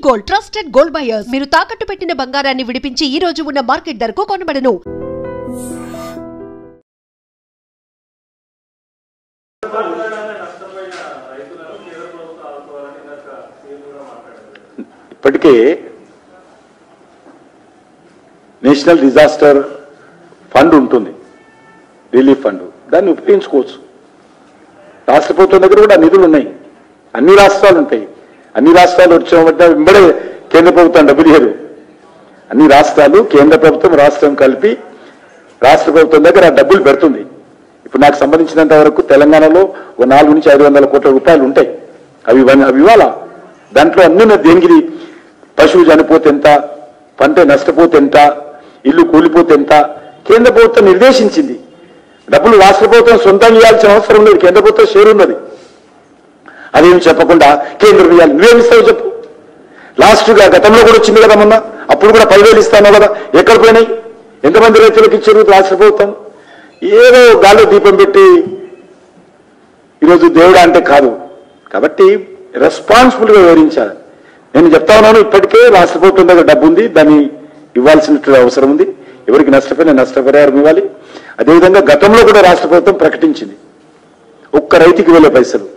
Gold trusted gold buyers మీరు తాకట్టు పెట్టిన బంగారాన్ని విడిపించి ఈ రోజు ఉన్న మార్కెట్ ధరకు కొనబడను. ఇప్పటికే నేషనల్ డిజాస్టర్ ఫండ్ ఉంటుంది, రిలీఫ్ ఫండ్, దాన్ని ఉపయోగించుకోవచ్చు. రాష్ట్ర ప్రభుత్వం దగ్గర కూడా నిధులు ఉన్నాయి, అన్ని రాష్ట్రాలు ఉంటాయి. అన్ని రాష్ట్రాలు వచ్చిన వెంబడే కేంద్ర ప్రభుత్వం డబ్బులు ఇవ్వరు. అన్ని రాష్ట్రాలు, కేంద్ర ప్రభుత్వం, రాష్ట్రం కలిపి రాష్ట్ర ప్రభుత్వం దగ్గర డబ్బులు పెడుతుంది. ఇప్పుడు నాకు సంబంధించినంత వరకు తెలంగాణలో 400 నుంచి 500 కోట్ల రూపాయలు ఉంటాయి. అవి ఇవ్వాలా? దాంట్లో అన్ని దేనికి, పశువు చనిపోతే ఎంత, పంట నష్టపోతే ఎంత, ఇల్లు కూలిపోతే ఎంత, కేంద్ర ప్రభుత్వం నిర్దేశించింది. డబ్బులు రాష్ట్ర ప్రభుత్వం సొంతంగా ఇవ్వాల్సిన అవసరం లేదు, కేంద్ర ప్రభుత్వం షేర్ ఉన్నది. అదేమి చెప్పకుండా కేంద్రం ఇవ్వాలి, నువ్వేమిస్తావు చెప్పు. లాస్ట్గా గతంలో కూడా వచ్చింది కదా మొన్న, అప్పుడు కూడా 10,000 ఇస్తాను కదా, ఎక్కడ పోయినాయి? ఎంతమంది రైతులకు ఇచ్చారు రాష్ట్ర ప్రభుత్వం? ఏదో గాల్లో దీపం పెట్టి ఈరోజు దేవుడా అంటే కాదు. కాబట్టి రెస్పాన్సిబుల్గా వివరించాలి. నేను చెప్తా ఉన్నాను, ఇప్పటికే రాష్ట్ర ప్రభుత్వం దగ్గర డబ్బు ఉంది, దాన్ని ఇవ్వాల్సిన అవసరం ఉంది. ఎవరికి నష్టపోయినా నష్టపరిహారం ఇవ్వాలి. అదేవిధంగా గతంలో కూడా రాష్ట్ర ప్రభుత్వం ప్రకటించింది, ఒక్క రైతుకి 1,000 పైసలు.